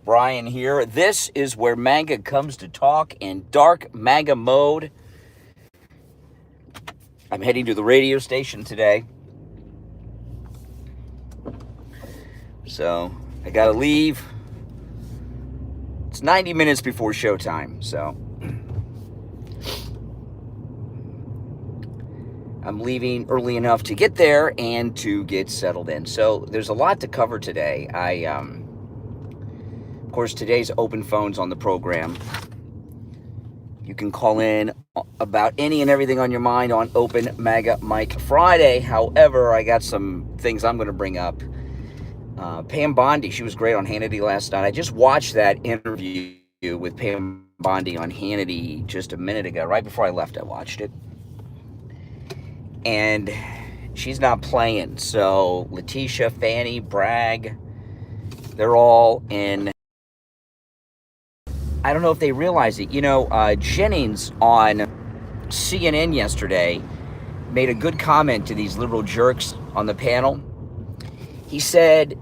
Brian here. This is where MAGA comes to talk in dark MAGA mode. I'm heading to the radio station today. So, I gotta leave. It's 90 minutes before showtime, so I'm leaving early enough to get there and to get settled in. So, there's a lot to cover today. Of course, today's open phones on the program. You can call in about any and everything on your mind on Open MAGA Mike Friday. However, I got some things I'm going to bring up. Pam Bondi, she was great on Hannity last night. I just watched that interview with Pam Bondi on Hannity just a minute ago. Right before I left, I watched it. And she's not playing. So Letitia, Fanny, Bragg, they're all in. I don't know if they realize it. You know, Jennings on CNN yesterday made a good comment to these liberal jerks on the panel. He said,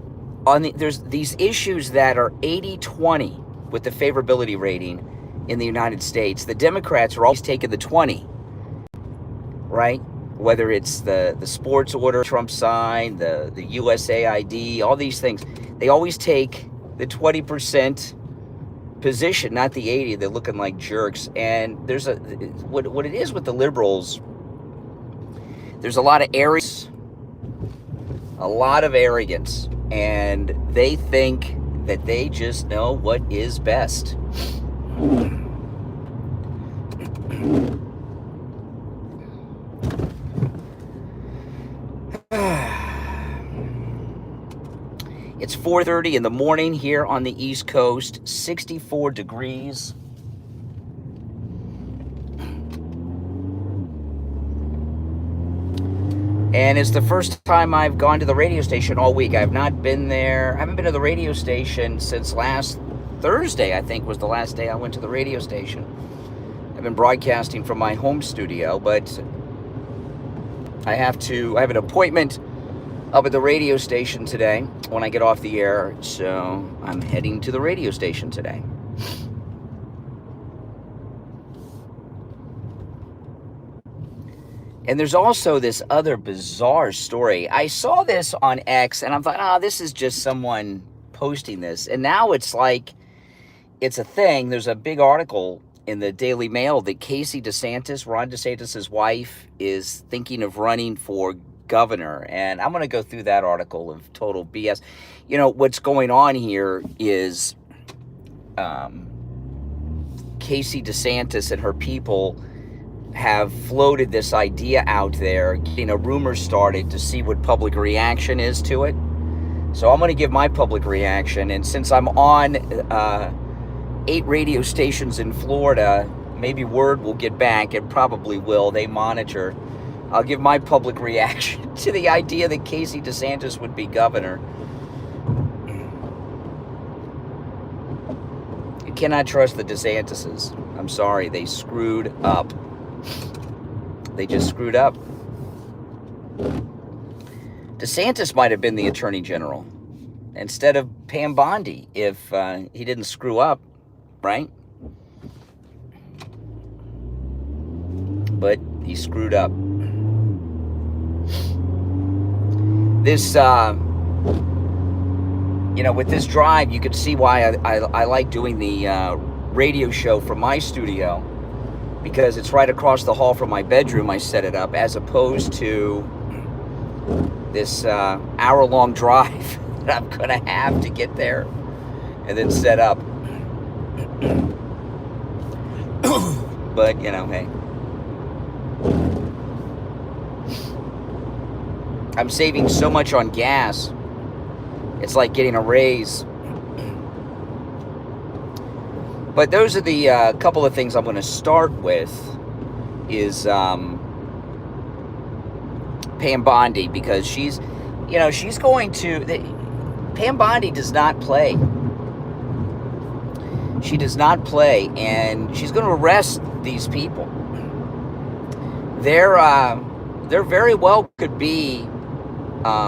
there's these issues that are 80-20 with the favorability rating in the United States. The Democrats are always taking the 20, right? Whether it's the sports order Trump signed, the USAID, all these things. They always take the 20% position, not the 80. They're looking like jerks. And there's what it is with the liberals, there's a lot of arrogance, and they think that they just know what is best. It's 4:30 in the morning here on the East Coast, 64 degrees. And it's the first time I've gone to the radio station all week. I've not been there. I haven't been to the radio station since last Thursday, I think, was the last day I went to the radio station. I've been broadcasting from my home studio, but I have an appointment up at the radio station today when I get off the air, so I'm heading to the radio station today. And there's also this other bizarre story. I saw this on X, and I thought, this is just someone posting this. And now it's like, it's a thing. There's a big article in the Daily Mail that Casey DeSantis, Ron DeSantis' wife, is thinking of running for governor. And I'm going to go through that article of total BS. You know, what's going on here is Casey DeSantis and her people have floated this idea out there, getting a rumor started to see what public reaction is to it. So I'm going to give my public reaction. And since I'm on 8 radio stations in Florida, maybe word will get back. It probably will. They monitor. I'll give my public reaction to the idea that Casey DeSantis would be governor. You cannot trust the DeSantises. I'm sorry, they screwed up. They just screwed up. DeSantis might have been the attorney general instead of Pam Bondi if he didn't screw up, right? But he screwed up. This, with this drive, you can see why I like doing the radio show from my studio, because it's right across the hall from my bedroom. I set it up, as opposed to this hour-long drive that I'm going to have to get there and then set up. But, hey. I'm saving so much on gas. It's like getting a raise. But those are the couple of things I'm going to start with is Pam Bondi, because she's going to... Pam Bondi does not play. She does not play, and she's going to arrest these people. There very well could be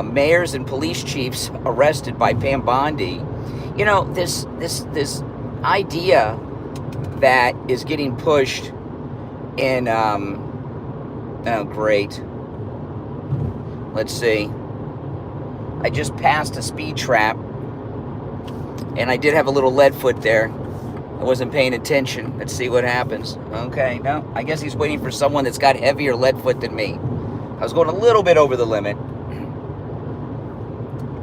mayors and police chiefs arrested by Pam Bondi. You know, this idea that is getting pushed in, oh, great. Let's see. I just passed a speed trap, and I did have a little lead foot there. I wasn't paying attention. Let's see what happens. Okay, no, I guess he's waiting for someone that's got heavier lead foot than me. I was going a little bit over the limit.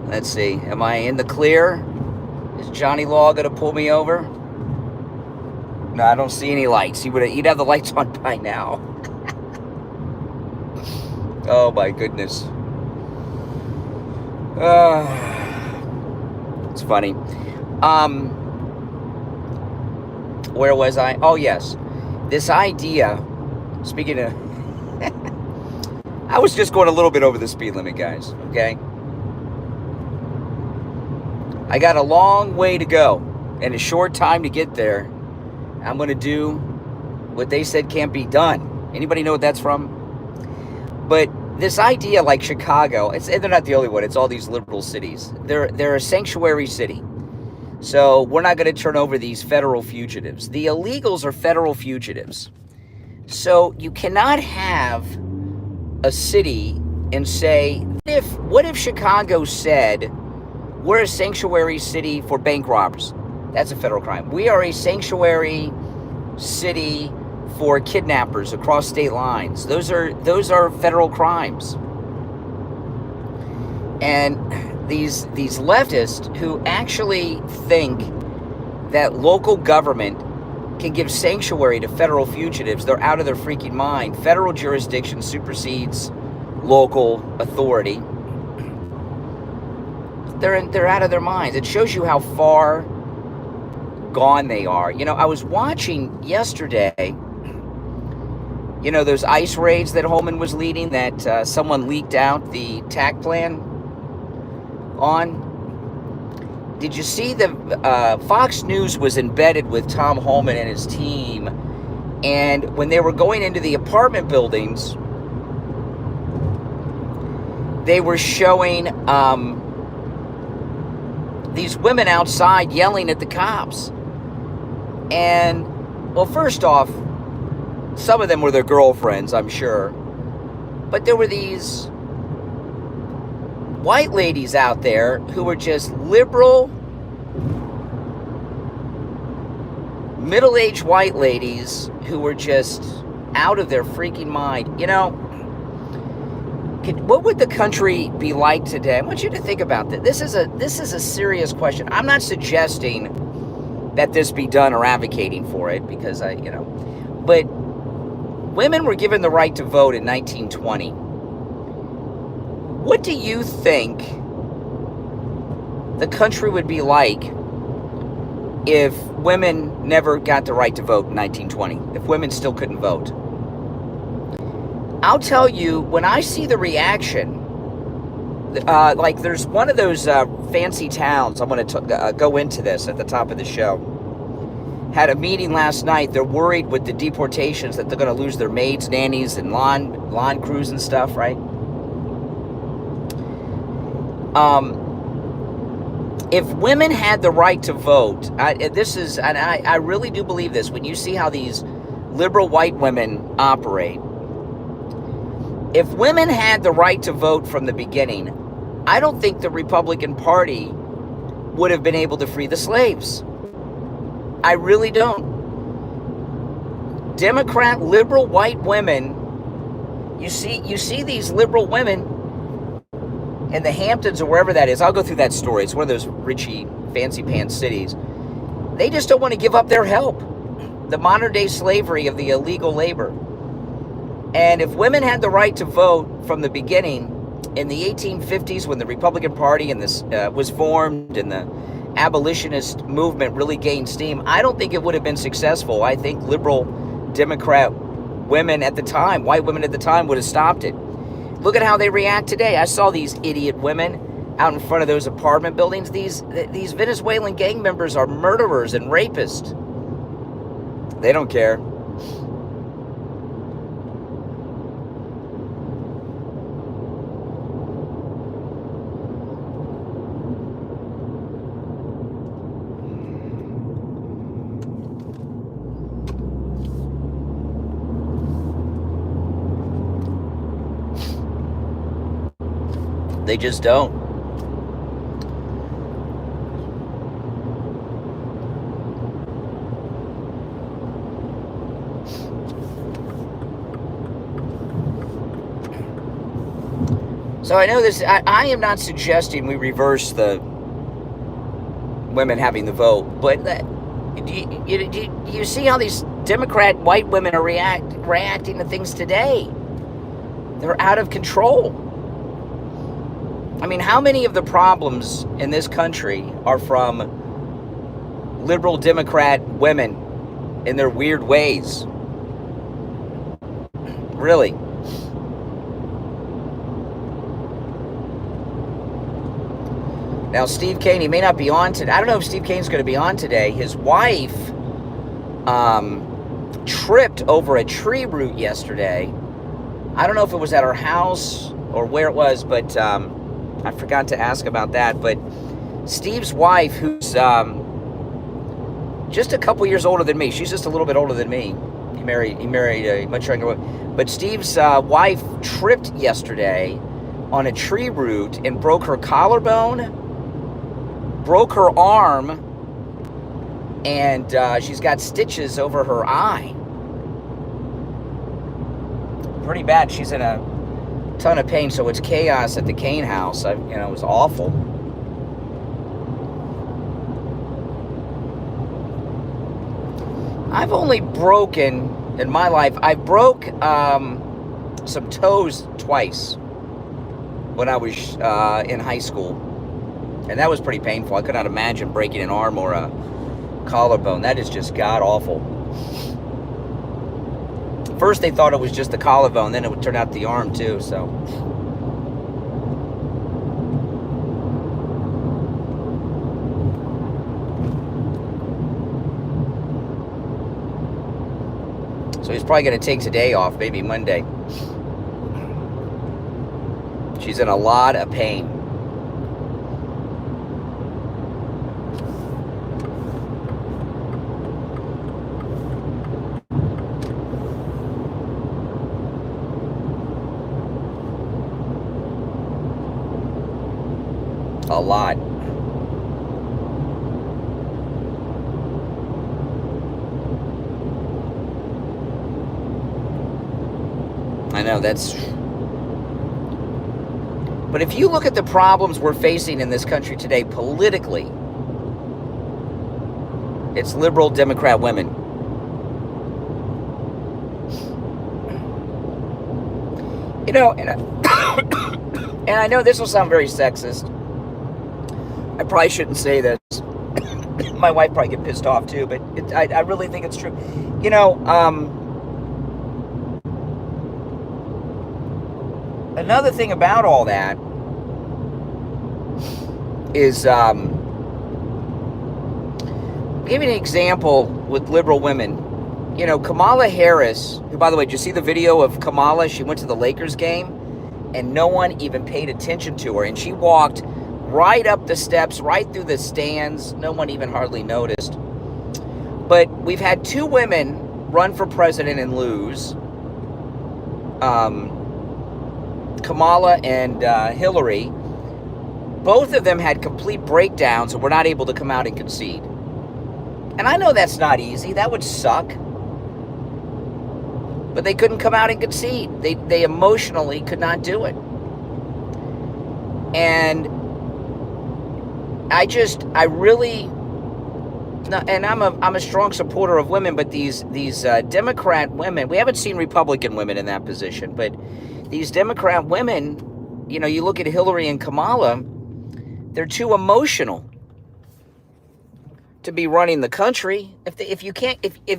Let's see. Am I in the clear? Is Johnny Law going to pull me over? No, I don't see any lights. He'd have the lights on by now. Oh, my goodness. It's funny. Where was I? Oh, yes. This idea, speaking of... I was just going a little bit over the speed limit, guys, okay? I got a long way to go and a short time to get there. I'm going to do what they said can't be done. Anybody know what that's from? But this idea, like Chicago, they're not the only one. It's all these liberal cities. They're a sanctuary city. So we're not going to turn over these federal fugitives. The illegals are federal fugitives. So you cannot have a city and say, what if Chicago said, we're a sanctuary city for bank robbers? That's a federal crime. We are a sanctuary city for kidnappers across state lines. Those are federal crimes. And these leftists who actually think that local government can give sanctuary to federal fugitives, they're out of their freaking mind. Federal jurisdiction supersedes local authority. They're out of their minds. It shows you how far gone they are. You know, I was watching yesterday, you know, those ICE raids that Holman was leading, that someone leaked out the TAC plan on. Did you see the Fox News was embedded with Tom Holman and his team, and when they were going into the apartment buildings, they were showing these women outside yelling at the cops. And, well, first off, some of them were their girlfriends, I'm sure. But there were these white ladies out there who were just liberal, middle-aged white ladies who were just out of their freaking mind. You know, what would the country be like today? I want you to think about that. This is a serious question. I'm not suggesting that this be done or advocating for it, because but women were given the right to vote in 1920. What do you think the country would be like if women never got the right to vote in 1920? If women still couldn't vote? I'll tell you, when I see the reaction, like there's one of those fancy towns, I'm going to go into this at the top of the show, had a meeting last night. They're worried with the deportations that they're going to lose their maids, nannies, and lawn crews and stuff, right? If women had the right to vote, I really do believe this, when you see how these liberal white women operate, if women had the right to vote from the beginning, I don't think the Republican Party would have been able to free the slaves. I really don't. Democrat, liberal white women, you see these liberal women in the Hamptons or wherever that is. I'll go through that story. It's one of those richy, fancy pants cities. They just don't want to give up their help. The modern day slavery of the illegal labor. And if women had the right to vote from the beginning in the 1850s, when the Republican Party and this was formed and the abolitionist movement really gained steam, I don't think it would have been successful. I think liberal Democrat women at the time, white women at the time, would have stopped it. Look at how they react today. I saw these idiot women out in front of those apartment buildings. These Venezuelan gang members are murderers and rapists. They don't care. They just don't. So I know this, I am not suggesting we reverse the women having the vote, but do you see how these Democrat white women are reacting to things today? They're out of control. I mean, how many of the problems in this country are from liberal Democrat women in their weird ways? Really? Now, Steve Kane, he may not be on today. I don't know if Steve Kane's going to be on today. His wife tripped over a tree root yesterday. I don't know if it was at her house or where it was, but I forgot to ask about that. But Steve's wife, who's just a couple years older than me. She's just a little bit older than me. He married a much younger woman. But Steve's wife tripped yesterday on a tree root and broke her collarbone, broke her arm, and she's got stitches over her eye. Pretty bad. She's in a ton of pain, so it's chaos at the Kane house. It was awful. I've only broken, in my life, I broke some toes twice when I was in high school. And that was pretty painful. I could not imagine breaking an arm or a collarbone. That is just god-awful. First they thought it was just the collarbone, then it would turn out the arm too, so. So he's probably going to take today off, maybe Monday. She's in a lot of pain. A lot. I know, that's... But if you look at the problems we're facing in this country today politically, it's liberal Democrat women. And I know this will sound very sexist. I probably shouldn't say this. My wife probably get pissed off too, but I really think it's true. Another thing about all that is, I'll give you an example with liberal women. Kamala Harris, who, by the way, did you see the video of Kamala? She went to the Lakers game, and no one even paid attention to her, and she walked right up the steps, right through the stands. No one even hardly noticed. But we've had two women run for president and lose. Kamala and Hillary. Both of them had complete breakdowns and were not able to come out and concede. And I know that's not easy. That would suck. But they couldn't come out and concede. They emotionally could not do it. And I'm a strong supporter of women, but these Democrat women, we haven't seen Republican women in that position, but these Democrat women, you look at Hillary and Kamala, they're too emotional to be running the country. If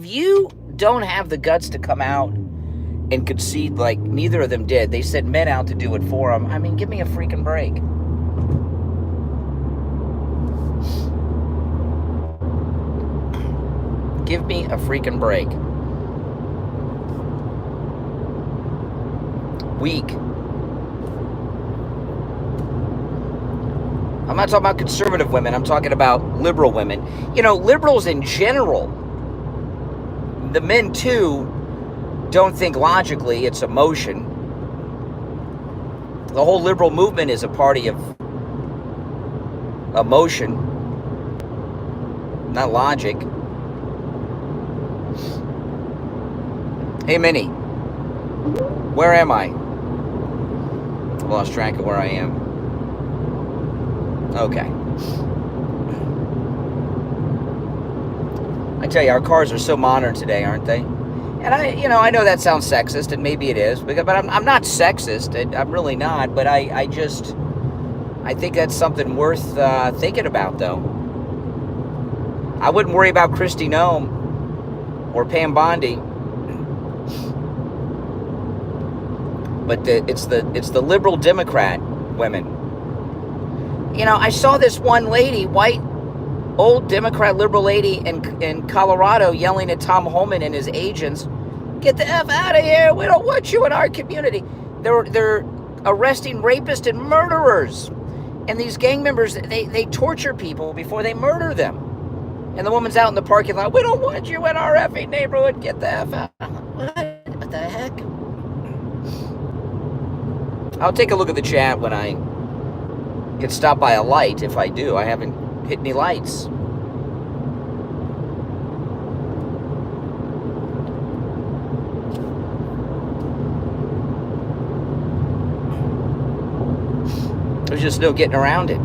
you don't have the guts to come out and concede like neither of them did, they sent men out to do it for them. I mean, give me a freaking break. Give me a freaking break. Weak. I'm not talking about conservative women. I'm talking about liberal women. Liberals in general, the men too, don't think logically. It's emotion. the whole liberal movement is a party of emotion, not logic. Hey, Minnie, where am I? I've lost track of where I am. Okay. I tell you, our cars are so modern today, aren't they? And I know that sounds sexist, and maybe it is, but I'm not sexist. I'm really not. But I think that's something worth thinking about, though. I wouldn't worry about Christy Nome or Pam Bondi, but it's the liberal Democrat women. I saw this one lady, white, old Democrat liberal lady in Colorado, yelling at Tom Homan and his agents, "Get the F out of here! We don't want you in our community." They're arresting rapists and murderers, and these gang members they torture people before they murder them. And the woman's out in the parking lot. "We don't want you in our effing neighborhood. Get the F out!" What the heck? I'll take a look at the chat when I get stopped by a light. If I do, I haven't hit any lights. There's just no getting around it.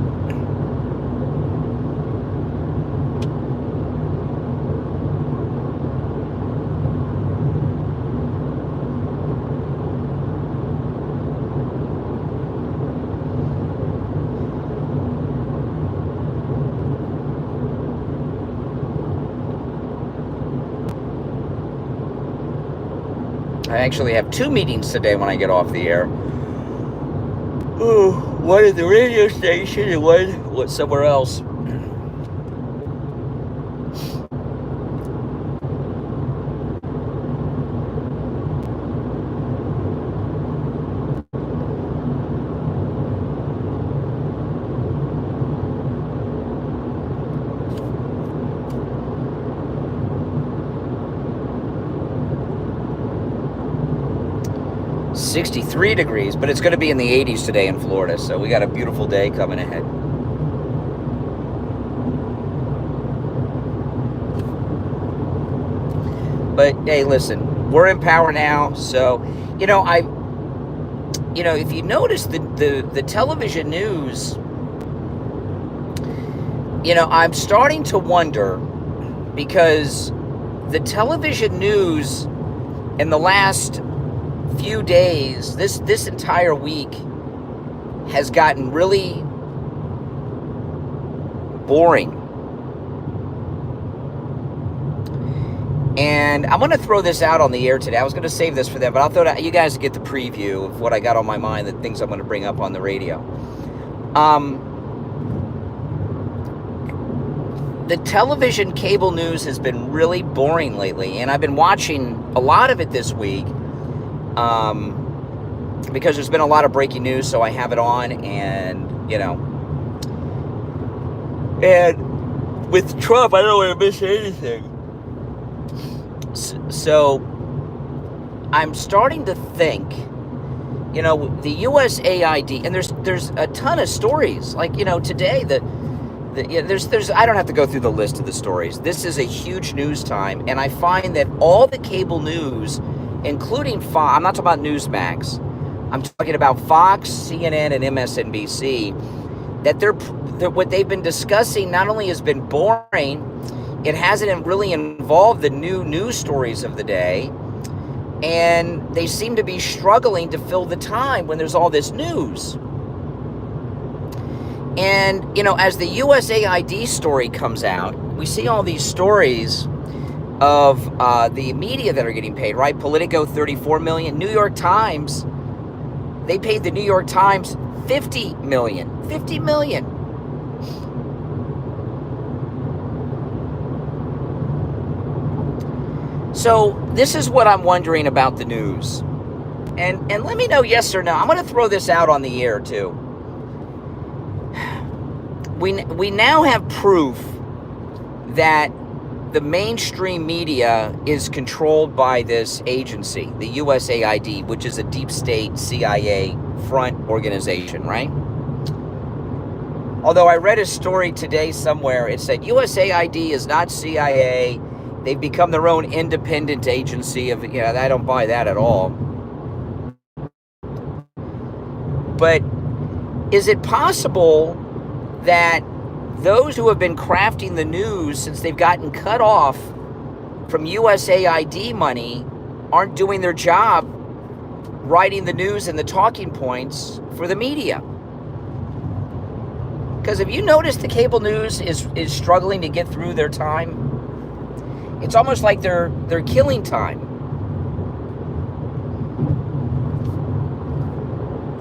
I actually have 2 meetings today when I get off the air. One at the radio station and one somewhere else. .63 degrees, but it's going to be in the 80s today in Florida, so we got a beautiful day coming ahead. But hey, listen, we're in power now, so if you notice the television news, I'm starting to wonder, because the television news in the last few days, this entire week, has gotten really boring. And I'm going to throw this out on the air today. I was going to save this for them, but I'll throw it out. You guys get the preview of what I got on my mind, the things I'm going to bring up on the radio. The television cable news has been really boring lately, and I've been watching a lot of it this week. Because there's been a lot of breaking news, so I have it on, and and with Trump, I don't want to miss anything. So I'm starting to think, the USAID, and there's a ton of stories, like today there's I don't have to go through the list of the stories. This is a huge news time, and I find that all the cable news, including Fox, I'm not talking about Newsmax, I'm talking about Fox, CNN, and MSNBC, that what they've been discussing not only has been boring, it hasn't really involved the new news stories of the day, and they seem to be struggling to fill the time when there's all this news. And, as the USAID story comes out, we see all these stories of the media that are getting paid, right? Politico, $34 million. New York Times, they paid the New York Times $50 million. $50 million. So this is what I'm wondering about the news. And let me know yes or no. I'm going to throw this out on the air too. We now have proof that the mainstream media is controlled by this agency, the USAID, which is a deep state CIA front organization, right? Although I read a story today somewhere, it said USAID is not CIA. They've become their own independent agency of, I don't buy that at all. But is it possible that those who have been crafting the news since they've gotten cut off from USAID money aren't doing their job writing the news and the talking points for the media? Because if you notice, the cable news is struggling to get through their time. It's almost like they're killing time.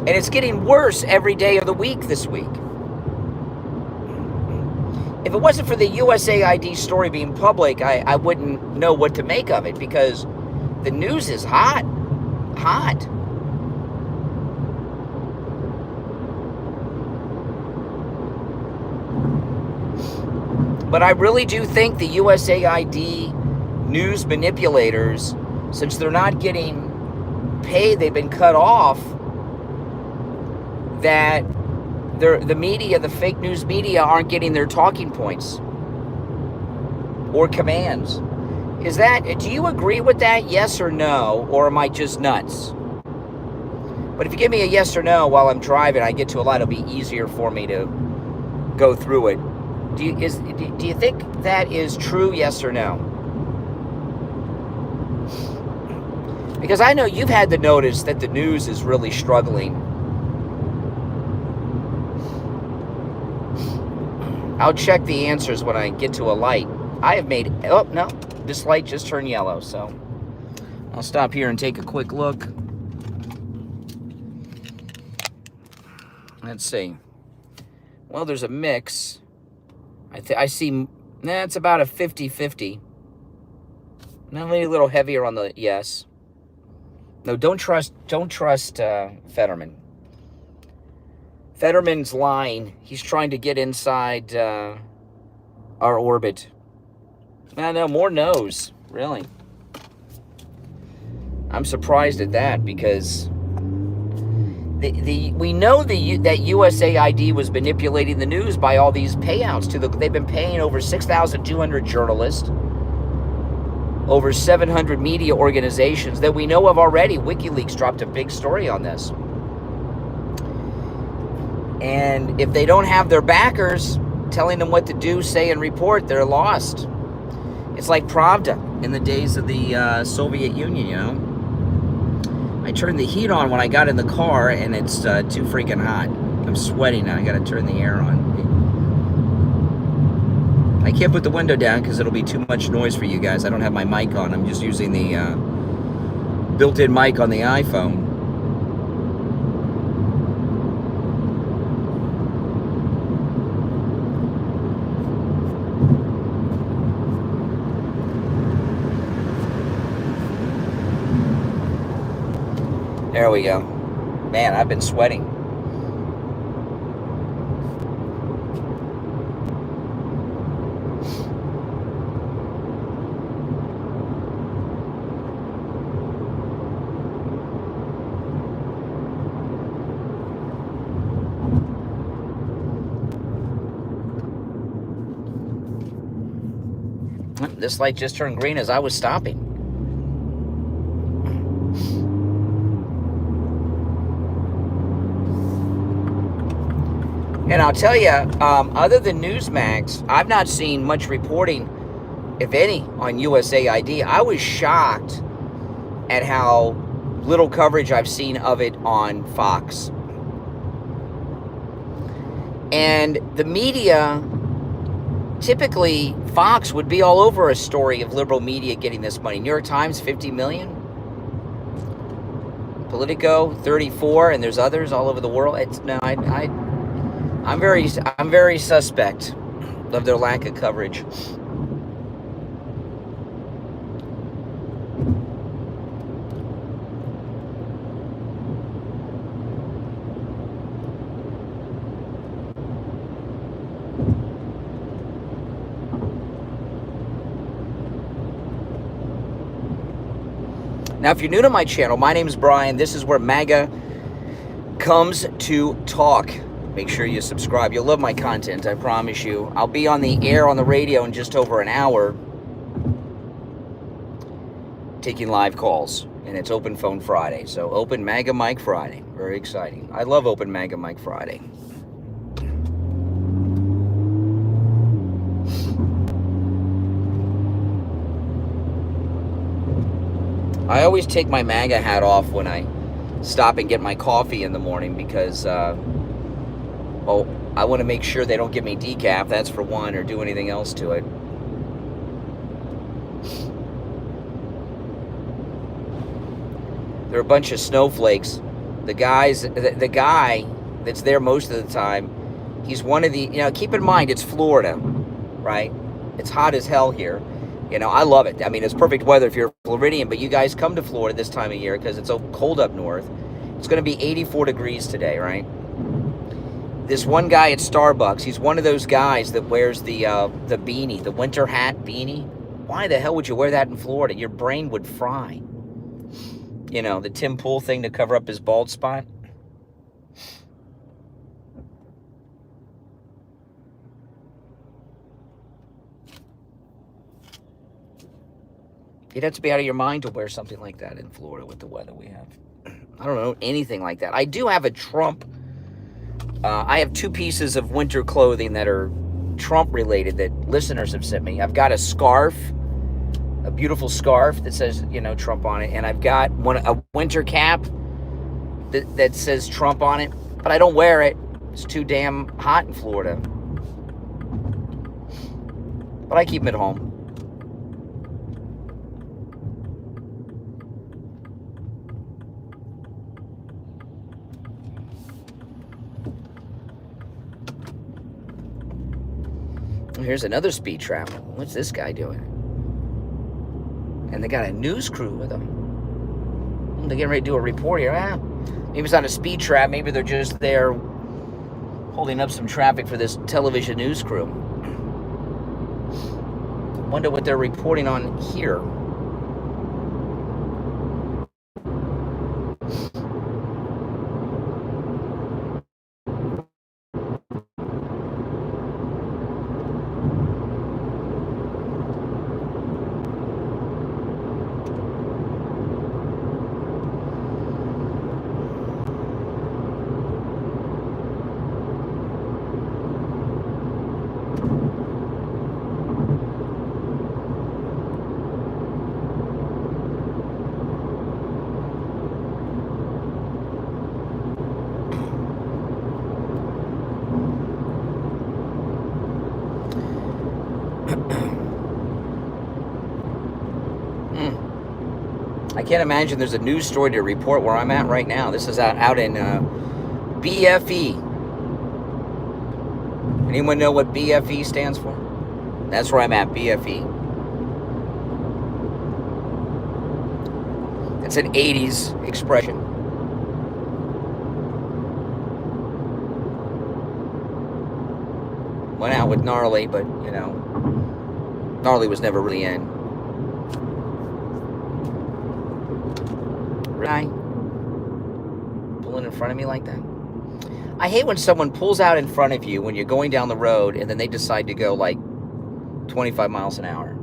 And it's getting worse every day of the week this week. If it wasn't for the USAID story being public, I wouldn't know what to make of it, because the news is hot. Hot. But I really do think the USAID news manipulators, since they're not getting paid, they've been cut off, that the media, the fake news media, aren't getting their talking points or commands. Do you agree with that, yes or no, or am I just nuts? But if you give me a yes or no while I'm driving, I get to a lot, it'll be easier for me to go through it. Do you think that is true, yes or no? Because I know you've had the notice that the news is really struggling. I'll check the answers when I get to a light. I have made... Oh, no. This light just turned yellow, so... I'll stop here and take a quick look. Let's see. Well, there's a mix. I see... it's about a 50-50. Maybe a little heavier on the yes. No, don't trust Fetterman. Fetterman's lying. He's trying to get inside our orbit. No, more no's, really. I'm surprised at that, because we know that USAID was manipulating the news by all these payouts they've been paying over 6,200 journalists, over 700 media organizations that we know of already. WikiLeaks dropped a big story on this. And if they don't have their backers telling them what to do, say, and report, they're lost. It's like Pravda in the days of the Soviet Union, I turned the heat on when I got in the car, and it's too freaking hot. I'm sweating now. I got to turn the air on. I can't put the window down because it'll be too much noise for you guys. I don't have my mic on. I'm just using the built-in mic on the iPhone. There we go. Man, I've been sweating. This light just turned green as I was stopping. And I'll tell you, other than Newsmax, I've not seen much reporting, if any, on USAID. I was shocked at how little coverage I've seen of it on Fox. And the media, typically, Fox would be all over a story of liberal media getting this money. New York Times, 50 million. Politico, 34, and there's others all over the world. I'm very suspect of their lack of coverage. Now, if you're new to my channel, my name is Brian. This is where MAGA comes to talk. Make sure you subscribe. You'll love my content, I promise you. I'll be on the air on the radio in just over an hour, taking live calls. And it's Open Phone Friday. So Open MAGA Mic Friday. Very exciting. I love Open MAGA Mic Friday. I always take my MAGA hat off when I stop and get my coffee in the morning because, well, I want to make sure they don't give me decaf, that's for one, or do anything else to it. They're a bunch of snowflakes. The guy that's there most of the time, he's one of the, keep in mind, it's Florida, right? It's hot as hell here. I love it. I mean, it's perfect weather if you're a Floridian, but you guys come to Florida this time of year because it's so cold up north. It's going to be 84 degrees today, right? This one guy at Starbucks, he's one of those guys that wears the beanie, the winter hat beanie. Why the hell would you wear that in Florida? Your brain would fry. The Tim Pool thing to cover up his bald spot. You'd have to be out of your mind to wear something like that in Florida with the weather we have. I don't know anything like that. I do have a Trump. I have 2 pieces of winter clothing that are Trump related that listeners have sent me. I've got a scarf, a beautiful scarf that says, Trump on it. And I've got a winter cap that says Trump on it. But I don't wear it. It's too damn hot in Florida. But I keep them at home. Here's another speed trap. What's this guy doing? And they got a news crew with them. They're getting ready to do a report here. Maybe it's not a speed trap. Maybe they're just there holding up some traffic for this television news crew. Wonder what they're reporting on here. I can't imagine there's a news story to report where I'm at right now. This is out in BFE. Anyone know what BFE stands for? That's where I'm at, BFE. It's an 80s expression. Went out with Gnarly, but, Gnarly was never really in. Guy pulling in front of me like that. I hate when someone pulls out in front of you when you're going down the road and then they decide to go like 25 miles an hour.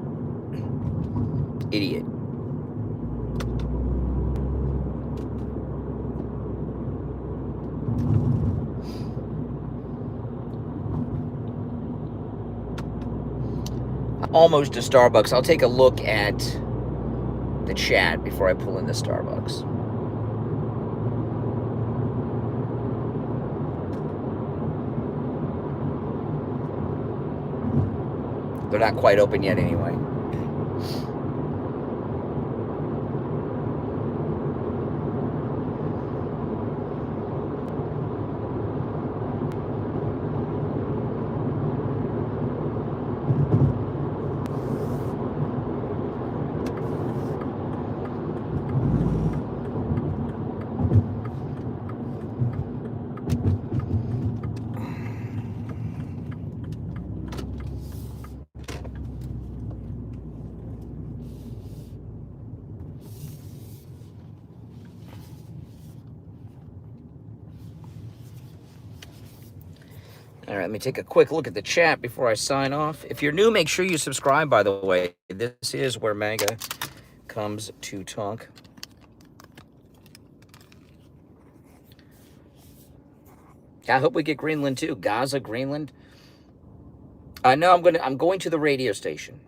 Idiot. Almost to Starbucks. I'll take a look at the chat before I pull into Starbucks. They're not quite open yet anyway. All right, let me take a quick look at the chat before I sign off. If you're new, make sure you subscribe, by the way. This is where MAGA comes to talk. I hope we get Greenland too. Gaza, Greenland. No, I'm going to the radio station.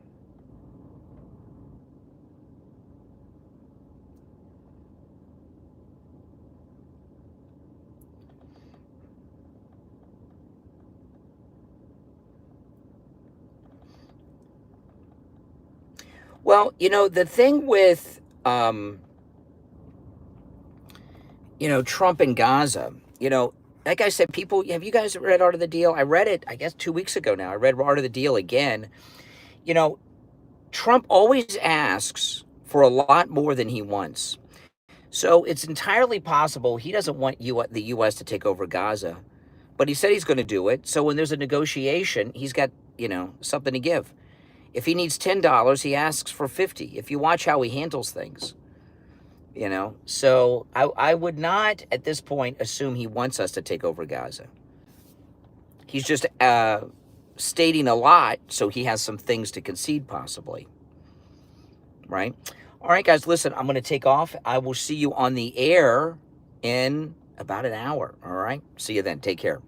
Well, the thing with Trump and Gaza, like I said, people, have you guys read Art of the Deal? I read it, I guess, 2 weeks ago now. I read Art of the Deal again. Trump always asks for a lot more than he wants. So it's entirely possible he doesn't want the U.S. to take over Gaza, but he said he's going to do it. So when there's a negotiation, he's got, something to give. If he needs $10, he asks for $50. If you watch how he handles things, So I would not, at this point, assume he wants us to take over Gaza. He's just stating a lot, so he has some things to concede, possibly. Right? All right, guys, listen, I'm going to take off. I will see you on the air in about an hour. All right? See you then. Take care.